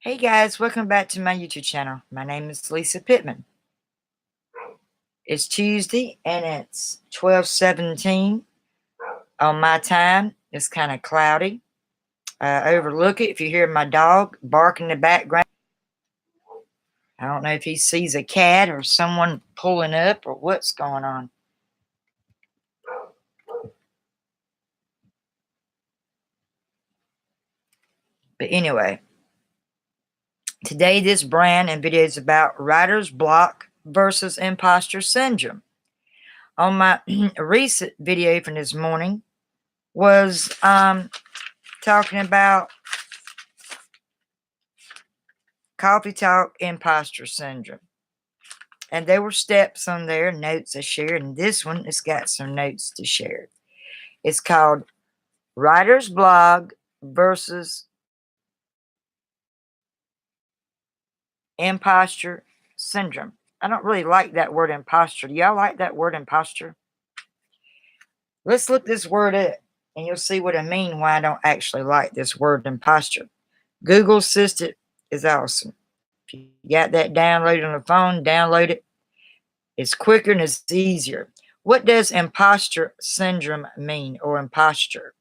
Hey guys, welcome back to my YouTube channel. My name is Lisa Pittman. It's Tuesday and it's 12:17 on my time. It's kind of cloudy. Overlook it if you hear my dog bark in the background. I don't know if he sees a cat or someone pulling up or what's going on. But anyway, today this brand and video is about writer's block versus imposter syndrome. On my recent video from this morning was talking about coffee talk imposter syndrome. And there were steps on there, notes I shared, and this one has got some notes to share. It's called Writer's Blog versus Imposter Syndrome. I don't really like that word imposter. Do y'all like that word imposter? Let's look this word up and you'll see what I mean why I don't actually like this word imposter. Google Assistant is awesome. If you got that downloaded on the phone, download it. It's quicker and it's easier. What does imposter syndrome mean, or imposter?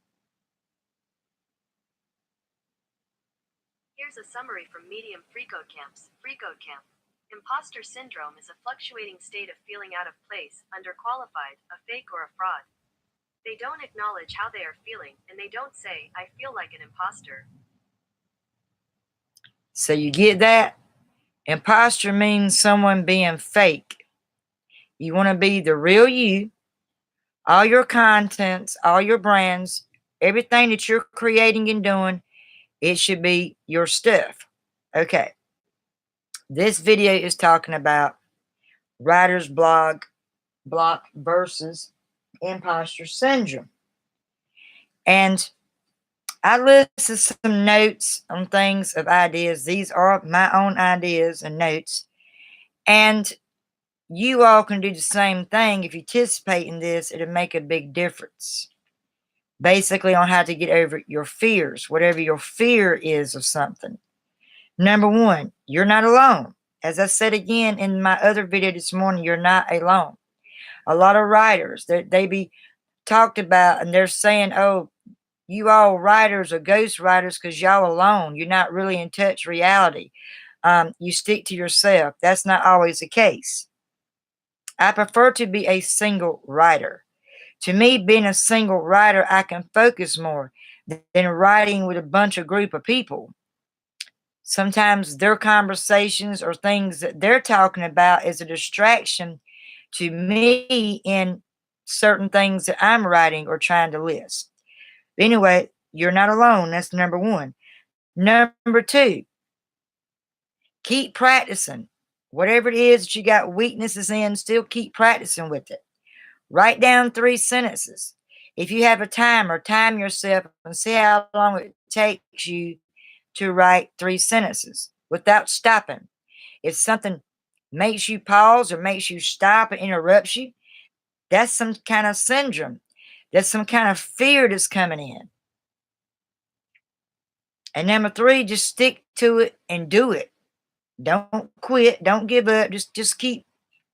Here's a summary from Medium Freecode Camps. Freecode Camp. Imposter syndrome is a fluctuating state of feeling out of place, underqualified, a fake, or a fraud. They don't acknowledge how they are feeling, and they don't say, I feel like an imposter. So you get that? Imposter means someone being fake. You want to be the real you. All your contents, all your brands, everything that you're creating and doing, it should be your stuff. Okay. This video is talking about writer's block versus imposter syndrome. And I listed some notes on things of ideas. These are my own ideas and notes. And you all can do the same thing. If you participate in this, it'll make a big difference. Basically on how to get over your fears, whatever your fear is of something. Number one, you're not alone. As I said again in my other video this morning, you're not alone. A lot of writers, they be talked about and they're saying, oh, you all writers are ghost writers because y'all alone. You're not really in touch reality. You stick to yourself. That's not always the case. I prefer to be a single writer. To me, being a single writer, I can focus more than writing with a bunch of group of people. Sometimes their conversations or things that they're talking about is a distraction to me in certain things that I'm writing or trying to list. Anyway, you're not alone. That's number one. Number two, keep practicing. Whatever it is that you got weaknesses in, still keep practicing with it. Write down 3 sentences. If you have a timer, time yourself and see how long it takes you to write 3 sentences without stopping. If something makes you pause or makes you stop and interrupts you, that's some kind of syndrome. That's some kind of fear that's coming in. And number 3, just stick to it and do it. Don't quit. Don't give up. Just keep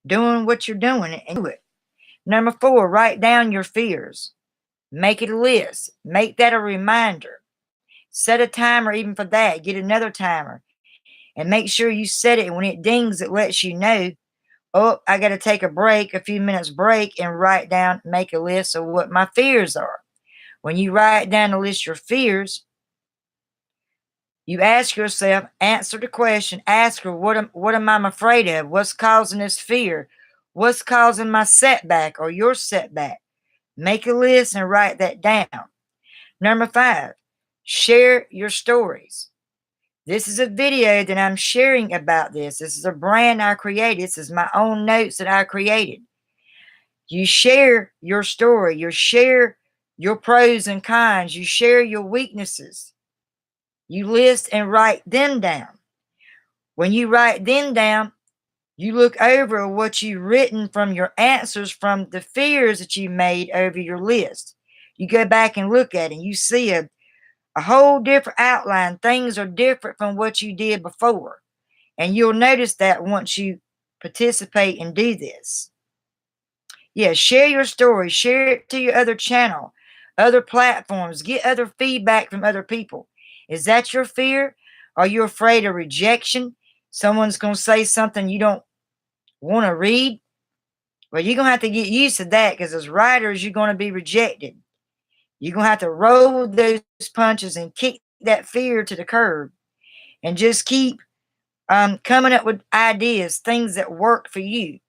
doing what you're doing and do it. Number 4, write down your fears. Make it a list. Make that a reminder. Set a timer even for that. Get another timer. And make sure you set it. When it dings, it lets you know, oh, I got to take a break, a few minutes break, and write down, make a list of what my fears are. When you write down a list of your fears, you ask yourself, answer the question, ask her, what am I afraid of? What's causing this fear? What's causing my setback or your setback? Make a list and write that down. Number 5, share your stories. This is a video that I'm sharing about this. This is a brand I created. This is my own notes that I created. You share your story. You share your pros and cons. You share your weaknesses. You list and write them down. When you write them down, you look over what you've written from your answers from the fears that you made over your list. You go back and look at it and you see a whole different outline. Things are different from what you did before. And you'll notice that once you participate and do this. Yeah, share your story. Share it to your other channel, other platforms. Get other feedback from other people. Is that your fear? Are you afraid of rejection? Someone's going to say something you don't want to read? Well, you're going to have to get used to that, because as writers, you're going to be rejected. You're going to have to roll those punches and kick that fear to the curb, and just keep coming up with ideas, things that work for you.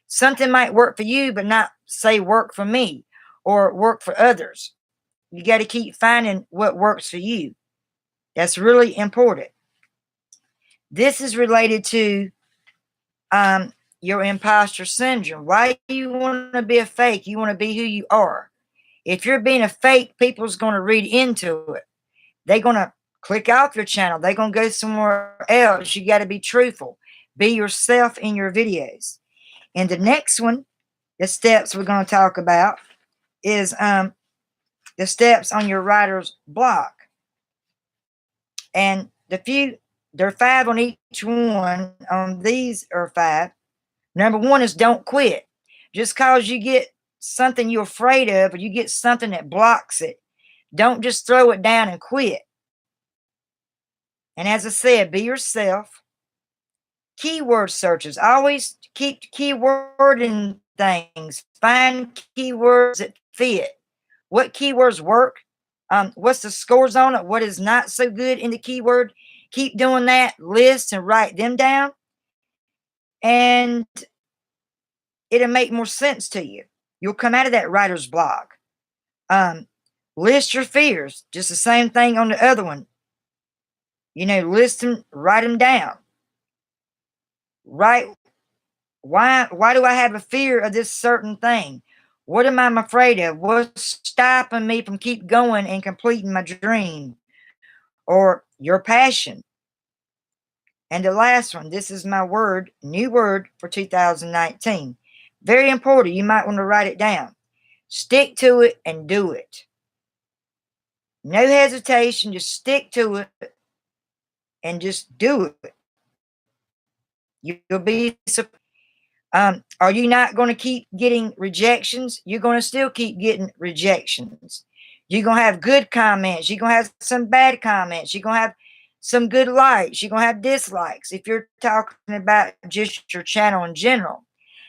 Something might work for you, but not say work for me or work for others. You got to keep finding what works for you. That's really important. This is related to your imposter syndrome. Why do you want to be a fake? You want to be who you are. If you're being a fake, people's going to read into it. They're going to click off your channel. They're going to go somewhere else. You got to be truthful. Be yourself in your videos. And the next one, the steps we're going to talk about, is the steps on your writer's block. And there are 5 on each one. On these are 5. Number 1 is don't quit. Just cause you get something you're afraid of, or you get something that blocks it, don't just throw it down and quit. And as I said, be yourself. Keyword searches. Always keep keywording things. Find keywords that fit. What keywords work? What's the scores on it? What is not so good in the keyword? Keep doing that. List and write them down. And it'll make more sense to you. You'll come out of that writer's block. List your fears. Just the same thing on the other one. List them, write them down. Why do I have a fear of this certain thing? What am I afraid of? What's stopping me from keep going and completing my dream or your passion? And the last one, this is my word, new word for 2019. Very important. You might want to write it down. Stick to it and do it. No hesitation. Just stick to it and just do it. You'll be surprised. Are you not going to keep getting rejections? You're going to still keep getting rejections. You're going to have good comments. You're going to have some bad comments. You're going to have some good likes. You're going to have dislikes. If you're talking about just your channel in general.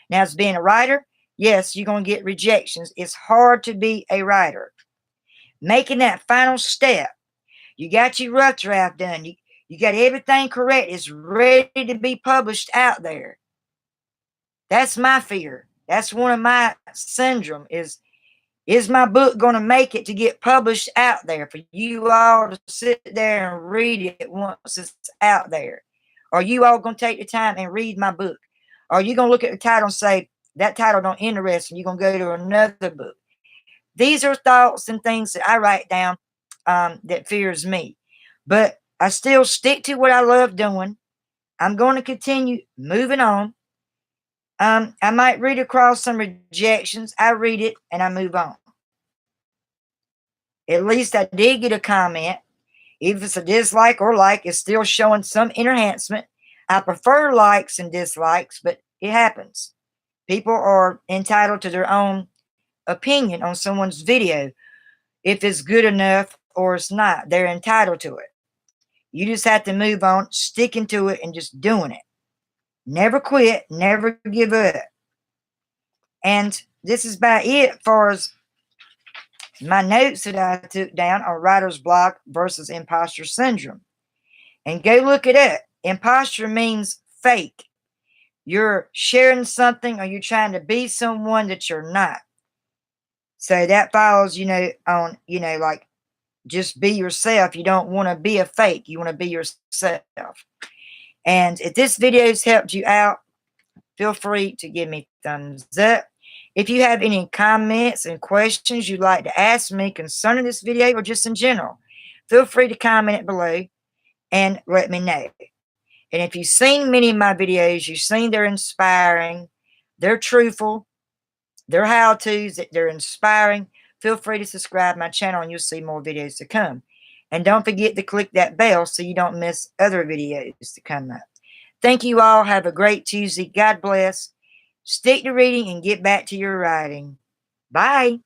Now, as being a writer, yes, you're going to get rejections. It's hard to be a writer. Making that final step. You got your rough draft done. You got everything correct. It's ready to be published out there. That's my fear. That's one of my syndrome is my book going to make it to get published out there for you all to sit there and read it once it's out there? Are you all going to take the time and read my book? Are you going to look at the title and say, that title don't interest me, you're going to go to another book? These are thoughts and things that I write down that fears me. But I still stick to what I love doing. I'm going to continue moving on. I might read across some rejections. I read it and I move on. At least I did get a comment. Even if it's a dislike or like, it's still showing some enhancement. I prefer likes and dislikes, but it happens. People are entitled to their own opinion on someone's video. If it's good enough or it's not, they're entitled to it. You just have to move on, sticking to it and just doing it. Never quit, never give up. And this is about it as far as my notes that I took down on writer's block versus imposter syndrome. And go look it up. Imposter means fake. You're sharing something or you're trying to be someone that you're not. So that follows, on, like just be yourself. You don't want to be a fake. You want to be yourself. And if this video has helped you out, feel free to give me thumbs up. If you have any comments and questions you'd like to ask me concerning this video or just in general, feel free to comment it below and let me know. And if you've seen many of my videos, you've seen they're inspiring, they're truthful, they're how-tos, they're inspiring, feel free to subscribe to my channel and you'll see more videos to come. And don't forget to click that bell so you don't miss other videos to come up. Thank you all. Have a great Tuesday. God bless. Stick to reading and get back to your writing. Bye.